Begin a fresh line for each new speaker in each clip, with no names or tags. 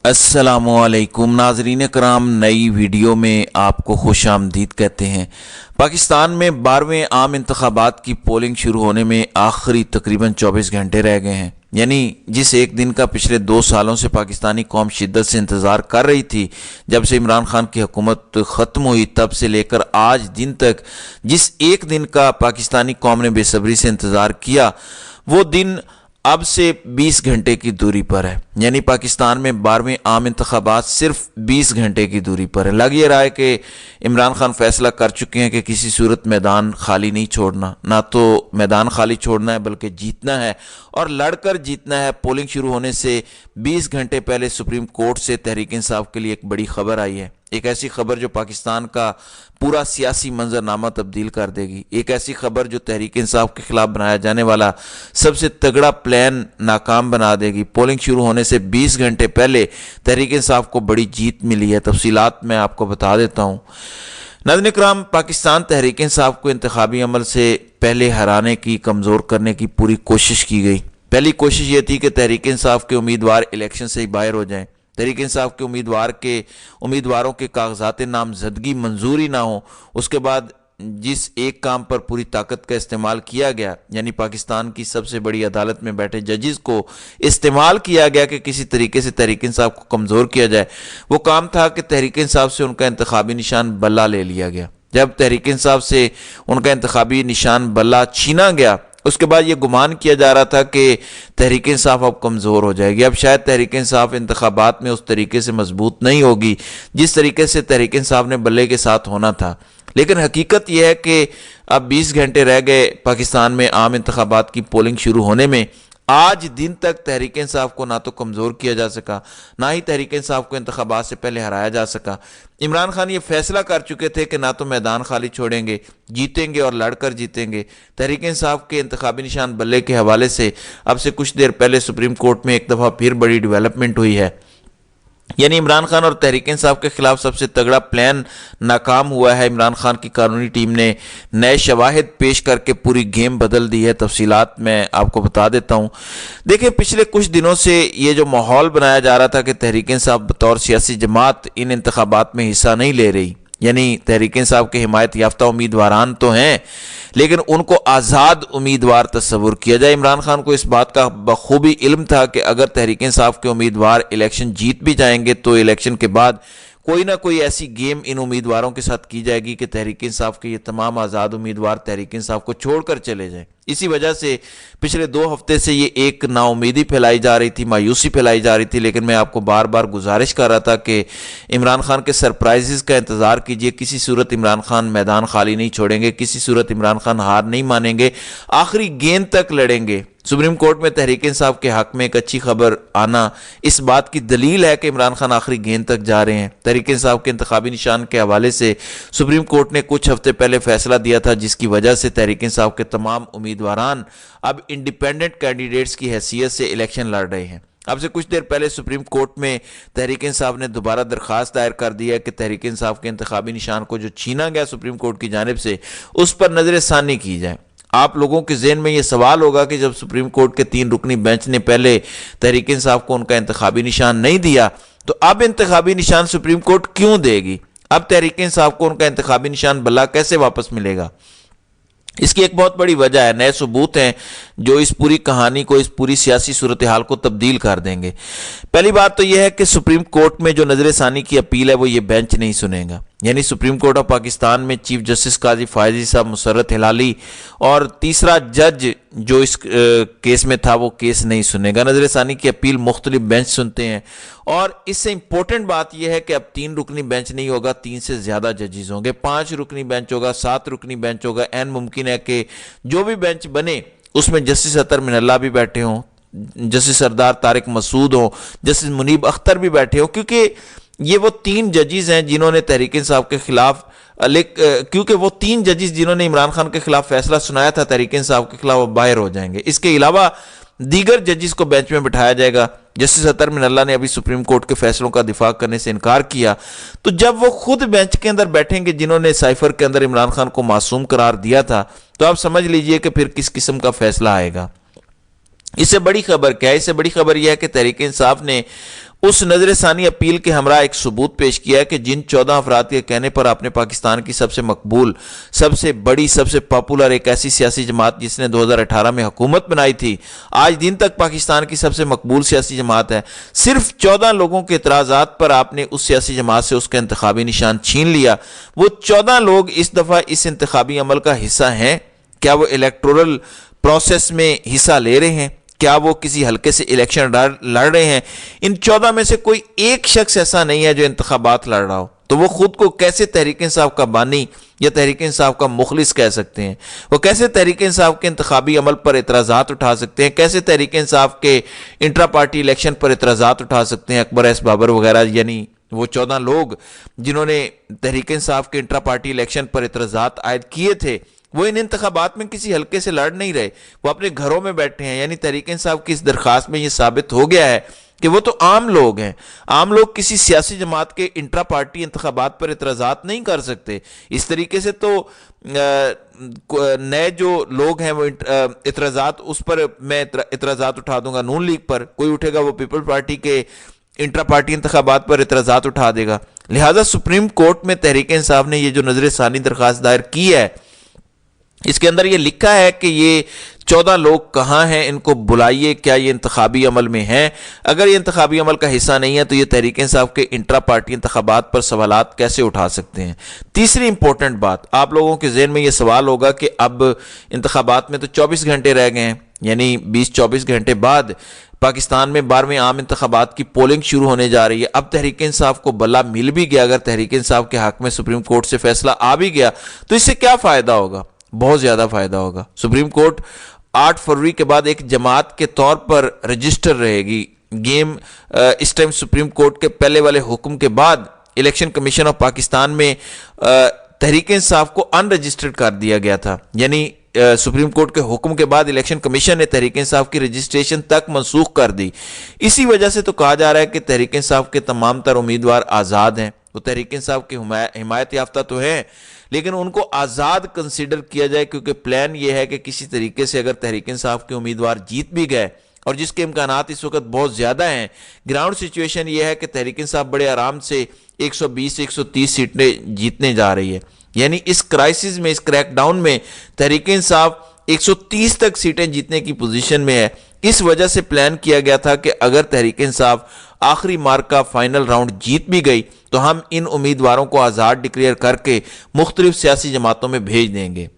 अस्सलामुअलैकुम नाजरीन कराम, नई वीडियो में आपको खुश आमदीद कहते हैं। पाकिस्तान में 12वें आम इंतखाबात की पोलिंग शुरू होने में आखिरी तकरीबन 24 घंटे रह गए हैं। यानी जिस एक दिन का पिछले 2 सालों से पाकिस्तानी कौम शिद्दत से इंतज़ार कर रही थी, जब से इमरान खान की हुकूमत ख़त्म हुई तब से लेकर आज दिन तक जिस एक दिन का पाकिस्तानी कौम ने बेसब्री से इंतज़ार किया, वो दिन अब से 20 घंटे की दूरी पर है। यानी पाकिस्तान में 12वें आम इंतखाबात सिर्फ 20 घंटे की दूरी पर है। लग ये रहा है कि इमरान खान फैसला कर चुके हैं कि किसी सूरत मैदान खाली नहीं छोड़ना, ना तो मैदान खाली छोड़ना है बल्कि जीतना है और लड़कर जीतना है। पोलिंग शुरू होने से 20 घंटे पहले सुप्रीम कोर्ट से तहरीक इंसाफ के लिए एक बड़ी खबर आई है। एक ऐसी खबर जो पाकिस्तान का पूरा सियासी मंजरनामा तब्दील कर देगी। एक ऐसी खबर जो तहरीक इंसाफ के खिलाफ बनाया जाने वाला सबसे तगड़ा प्लान नाकाम बना देगी। पोलिंग शुरू होने से 20 घंटे पहले तहरीक इंसाफ को बड़ी जीत मिली है। तफसीलात मैं आपको बता देता हूँ। नाज़रीन इकराम, पाकिस्तान तहरीक इंसाफ को इंतखाबी अमल से पहले हराने की, कमज़ोर करने की पूरी कोशिश की गई। पहली कोशिश ये थी कि तहरीक इंसाफ के उम्मीदवार इलेक्शन से ही बाहर हो जाएं। तहरीक इंसाफ के उम्मीदवारों के कागजात नामजदगी मंजूरी ना हो। उसके बाद जिस एक काम पर पूरी ताकत का इस्तेमाल किया गया, यानी पाकिस्तान की सबसे बड़ी अदालत में बैठे जजेस को इस्तेमाल किया गया कि किसी तरीके से तहरीक इंसाफ को कमज़ोर किया जाए, वो काम था कि तहरीक इंसाफ से उनका इंतखाबी निशान बल्ला ले लिया गया। जब तहरीक इंसाफ से उनका इंतखाबी निशान बल्ला छीना गया, उसके बाद ये गुमान किया जा रहा था कि तहरीक इंसाफ अब कमज़ोर हो जाएगी। अब शायद तहरीक इंसाफ इंतखाबात में उस तरीके से मजबूत नहीं होगी जिस तरीके से तहरीक इंसाफ ने बल्ले के साथ होना था। लेकिन हकीकत यह है कि अब 20 घंटे रह गए पाकिस्तान में आम इंतखाबात की पोलिंग शुरू होने में। आज दिन तक तहरीक इंसाफ को ना तो कमज़ोर किया जा सका, ना ही तहरीक इंसाफ को इंतखाबात से पहले हराया जा सका। इमरान खान ये फैसला कर चुके थे कि ना तो मैदान खाली छोड़ेंगे, जीतेंगे और लड़कर जीतेंगे। तहरीक इंसाफ के इंतखाबी निशान बल्ले के हवाले से अब से कुछ देर पहले सुप्रीम कोर्ट में एक दफ़ा फिर बड़ी डेवलपमेंट हुई है। यानी इमरान खान और तहरीक इंसाफ के खिलाफ सबसे तगड़ा प्लान नाकाम हुआ है। इमरान खान की कानूनी टीम ने नए शवाहिद पेश करके पूरी गेम बदल दी है। तफसीलात मैं आपको बता देता हूँ। देखिए, पिछले कुछ दिनों से ये जो माहौल बनाया जा रहा था कि तहरीक इंसाफ बतौर सियासी जमात इन इंतखाबात में हिस्सा नहीं ले रही, यानी तहरीक इंसाफ के हिमायत याफ्ता उम्मीदवारान तो हैं लेकिन उनको आज़ाद उम्मीदवार तस्वुर किया जाए। इमरान खान को इस बात का बखूबी इल्म था कि अगर तहरीक इंसाफ के उम्मीदवार इलेक्शन जीत भी जाएंगे तो इलेक्शन के बाद कोई ना कोई ऐसी गेम इन उम्मीदवारों के साथ की जाएगी कि तहरीक इंसाफ के ये तमाम आज़ाद उम्मीदवार तहरीक इंसाफ को छोड़कर चले जाएं। इसी वजह से पिछले 2 हफ्ते से ये एक नाउमीदी फैलाई जा रही थी, मायूसी फैलाई जा रही थी। लेकिन मैं आपको बार बार गुजारिश कर रहा था कि इमरान खान के सरप्राइजेस का इंतज़ार कीजिए। किसी सूरत इमरान खान मैदान खाली नहीं छोड़ेंगे, किसी सूरत इमरान खान हार नहीं मानेंगे, आखिरी गेंद तक लड़ेंगे। सुप्रीम कोर्ट में तहरीक इंसाफ के हक में एक अच्छी खबर आना इस बात की दलील है कि इमरान खान आखिरी गेंद तक जा रहे हैं। तहरीक इंसाफ के इंतखाबी निशान के हवाले से सुप्रीम कोर्ट ने कुछ हफ्ते पहले फैसला दिया था, जिसकी वजह से तहरीक इंसाफ के तमाम उम्मीदवारान अब इंडिपेंडेंट कैंडिडेट्स की हैसियत से इलेक्शन लड़ रहे हैं। अब से कुछ देर पहले सुप्रीम कोर्ट में तहरीक इंसाफ ने दोबारा दरखास्त दायर कर दी है कि तहरीक इंसाफ के इंतखाबी निशान को जो छीना गया सुप्रीम कोर्ट की जानिब से, उस पर नजरसानी की जाए। आप लोगों के ज़हन में ये सवाल होगा कि जब सुप्रीम कोर्ट के 3 रुकनी बेंच ने पहले तहरीक इंसाफ को उनका इंतखाबी निशान नहीं दिया, तो अब इंतखाबी निशान सुप्रीम कोर्ट क्यों देगी? अब तहरीक इंसाफ को उनका इंतखाबी निशान बल्ला कैसे वापस मिलेगा? इसकी एक बहुत बड़ी वजह है, नए सबूत हैं जो इस पूरी कहानी को, इस पूरी सियासी सूरत हाल को तब्दील कर देंगे। पहली बात तो यह है कि सुप्रीम कोर्ट में जो नजरसानी की अपील है वो ये बेंच नहीं सुनेगा। यानी सुप्रीम कोर्ट ऑफ पाकिस्तान में चीफ जस्टिस काजी फायजी साहब, मुसर्रत हिलाली और तीसरा जज जो इस केस में था वो केस नहीं सुनेगा। नजरसानी की अपील मुख्तलिफ बेंच सुनते हैं और इससे इंपॉर्टेंट बात यह है कि अब 3 रुकनी बेंच नहीं होगा, 3 से ज्यादा जजेस होंगे, 5 रुकनी बेंच होगा, 7 रुकनी बेंच होगा। एन मुमकिन है कि जो भी बेंच बने उसमें जस्टिस अतर मिनल्ला भी बैठे हों, जस्टिस सरदार तारिक मसूद हो, जस्टिस मुनीब अख्तर भी बैठे हो, क्योंकि ये वो 3 जजेस हैं जिन्होंने तहरीक इंसाफ के खिलाफ क्योंकि वो 3 जजेस जिन्होंने इमरान खान के खिलाफ फैसला सुनाया था तहरीक इंसाफ के खिलाफ, वो बाहर हो जाएंगे। इसके अलावा दीगर जजेस को बेंच में बिठाया जाएगा। जस्टिस अतर मिनल्ला ने अभी सुप्रीम कोर्ट के फैसलों का दिफा करने से इनकार किया, तो जब वो खुद बेंच के अंदर बैठेंगे जिन्होंने साइफर के अंदर इमरान खान को मासूम करार दिया था, तो आप समझ लीजिए कि फिर किस किस्म का फैसला आएगा। इससे बड़ी खबर क्या है? इससे बड़ी खबर यह है कि तहरीक इंसाफ ने उस नजर ثانی अपील के हमरा एक सबूत पेश किया है कि जिन 14 अफराद के कहने पर आपने पाकिस्तान की सबसे मकबूल, सबसे बड़ी, सबसे पॉपुलर एक ऐसी सियासी जमात जिसने 2018 में हुकूमत बनाई थी, आज दिन तक पाकिस्तान की सबसे मकबूल सियासी जमात है, सिर्फ 14 लोगों के एतराज़ात पर आपने उस सियासी जमात से उसका इंतखाबी निशान छीन लिया। वो 14 लोग इस दफ़ा इस इंतखाबी अमल का हिस्सा हैं? क्या वो इलेक्टोरल प्रोसेस में हिस्सा ले रहे हैं? क्या वो किसी हल्के से इलेक्शन लड़ रहे हैं? इन 14 में से कोई एक शख्स ऐसा नहीं है जो इंतखाबात लड़ रहा हो। तो वो खुद को कैसे तहरीक इंसाफ का बानी या तहरीक इंसाफ का मुखलिस कह सकते हैं? वो कैसे तहरीक इंसाफ के इंतखाबी अमल पर एतराज़ात उठा सकते हैं? कैसे तहरीक इंसाफ के इंट्रा पार्टी इलेक्शन पर एतराज़ात उठा सकते हैं? अकबर एस बाबर वगैरह, यानी वो 14 लोग जिन्होंने तहरीक इंसाफ के इंट्रा पार्टी इलेक्शन पर एतराज़ात आयद किए थे, वो इन इंतखाबात में किसी हल्के से लड़ नहीं रहे, वो अपने घरों में बैठे हैं। यानी तहरीक इंसाफ की इस दरखास्त में ये साबित हो गया है कि वो तो आम लोग हैं। आम लोग किसी सियासी जमात के इंट्रा पार्टी इंतखाबात पर एतराज़ात नहीं कर सकते। इस तरीके से तो नए जो लोग हैं वो एतराज़ात, उस पर मैं एतराज़ात उठा दूंगा, नून लीग पर कोई उठेगा वो पीपल पार्टी के इंट्रा पार्टी इंतखाबात पर एतराज़ात उठा देगा। लिहाजा सुप्रीम कोर्ट में तहरीक इंसाफ ने ये जो नजर ثانی दरखास्त दायर की है, इसके अंदर ये लिखा है कि ये 14 लोग कहाँ हैं, इनको बुलाइए, क्या ये इंतखाबी अमल में हैं? अगर ये इंतखाबी अमल का हिस्सा नहीं है तो ये तहरीक इंसाफ के इंट्रा पार्टी इंतखाबात पर सवालात कैसे उठा सकते हैं? तीसरी इंपॉर्टेंट बात, आप लोगों के जहन में ये सवाल होगा कि अब इंतखाबात में तो 24 घंटे रह गए हैं, यानी 20-24 घंटे बाद पाकिस्तान में 12वें आम इंतखाबात की पोलिंग शुरू होने जा रही है। अब तहरीक इंसाफ को बल्ला मिल भी गया, अगर तहरीक इंसाफ के हक में सुप्रीम कोर्ट से फैसला आ भी गया तो इससे क्या फ़ायदा होगा? बहुत ज़्यादा फ़ायदा होगा। सुप्रीम कोर्ट 8 फरवरी के बाद एक जमात के तौर पर रजिस्टर रहेगी। गेम इस टाइम सुप्रीम कोर्ट के पहले वाले हुक्म के बाद इलेक्शन कमीशन ऑफ पाकिस्तान में तहरीक इंसाफ को अनरजिस्टर्ड कर दिया गया था। यानी सुप्रीम कोर्ट के हुक्म के बाद इलेक्शन कमीशन ने तहरीक इंसाफ की रजिस्ट्रेशन तक मनसूख कर दी। इसी वजह से तो कहा जा रहा है कि तहरीक इंसाफ के तमाम तर उम्मीदवार आज़ाद हैं। वो तहरीक इंसाफ की हिमायत याफ्ता तो हैं, लेकिन उनको आज़ाद कंसिडर किया जाए, क्योंकि प्लान ये है कि किसी तरीके से अगर तहरीक इंसाफ के उम्मीदवार जीत भी गए, और जिसके इम्कानात इस वक्त बहुत ज़्यादा हैं, ग्राउंड सिचुएशन ये है कि तहरीक इंसाफ बड़े आराम से 120-130 सीटें जीतने जा रही है। यानी इस क्राइसिस में, इस क्रैकडाउन में तहरीक इंसाफ 130 तक सीटें जीतने की पोजीशन में है। इस वजह से प्लान किया गया था कि अगर तहरीक इंसाफ आखिरी मार्क का फाइनल राउंड जीत भी गई तो हम इन उम्मीदवारों को आज़ाद डिक्लेयर करके मुख्तलिफ सियासी जमातों में भेज देंगे।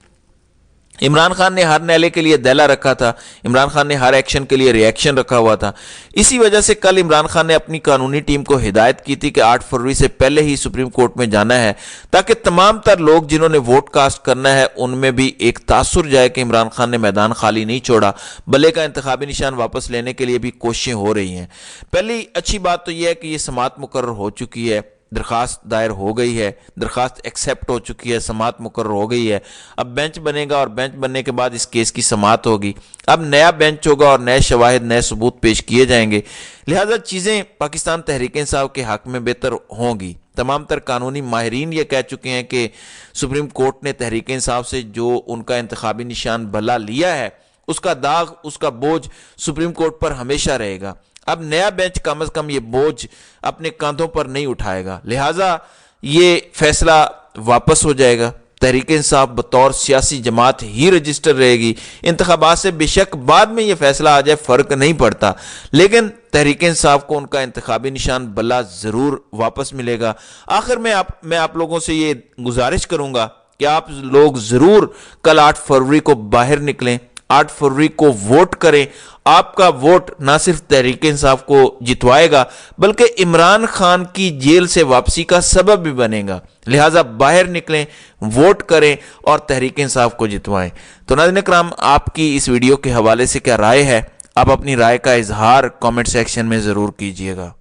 इमरान खान ने हर नैले के लिए दैला रखा था, इमरान खान ने हर एक्शन के लिए रिएक्शन रखा हुआ था। इसी वजह से कल इमरान खान ने अपनी कानूनी टीम को हिदायत की थी कि 8 फरवरी से पहले ही सुप्रीम कोर्ट में जाना है, ताकि तमाम तर लोग जिन्होंने वोट कास्ट करना है उनमें भी एक तासुर जाए कि इमरान खान ने मैदान खाली नहीं छोड़ा, बल्ले का इंतखाबी निशान वापस लेने के लिए भी कोशिशें हो रही हैं। पहली अच्छी बात तो यह है कि यह समाअत मुकर्रर हो चुकी है, दरखास्त दायर हो गई है, दरखास्त एक्सेप्ट हो चुकी है, समाअत मुकर्रर हो गई है। अब बेंच बनेगा और बेंच बनने के बाद इस केस की समाअत होगी। अब नया बेंच होगा और नए शवाहिद, नए सबूत पेश किए जाएंगे। लिहाजा चीज़ें पाकिस्तान तहरीक इंसाफ के हक में बेहतर होंगी। तमाम तर कानूनी माहिरीन ये कह चुके हैं कि सुप्रीम कोर्ट ने तहरीक इंसाफ से जो उनका इंतखाबी निशान भला लिया है, उसका दाग, उसका बोझ सुप्रीम कोर्ट पर हमेशा रहेगा। अब नया बेंच कम से कम ये बोझ अपने कंधों पर नहीं उठाएगा, लिहाजा ये फैसला वापस हो जाएगा। तहरीक इंसाफ बतौर सियासी जमात ही रजिस्टर रहेगी। इंतखाबात से बेशक बाद में ये फैसला आ जाए, फ़र्क नहीं पड़ता, लेकिन तहरीक इंसाफ को उनका इंतखाबी निशान बल्ला ज़रूर वापस मिलेगा। आखिर में मैं आप लोगों से ये गुजारिश करूँगा कि आप लोग ज़रूर कल 8 फरवरी को बाहर निकलें, 8 फरवरी को वोट करें। आपका वोट ना सिर्फ तहरीक इंसाफ को जितवाएगा बल्कि इमरान खान की जेल से वापसी का सबब भी बनेगा। लिहाजा बाहर निकलें, वोट करें और तहरीक इंसाफ को जितवाएं। तो नाज़रीन इकराम, आपकी इस वीडियो के हवाले से क्या राय है? आप अपनी राय का इजहार कमेंट सेक्शन में ज़रूर कीजिएगा।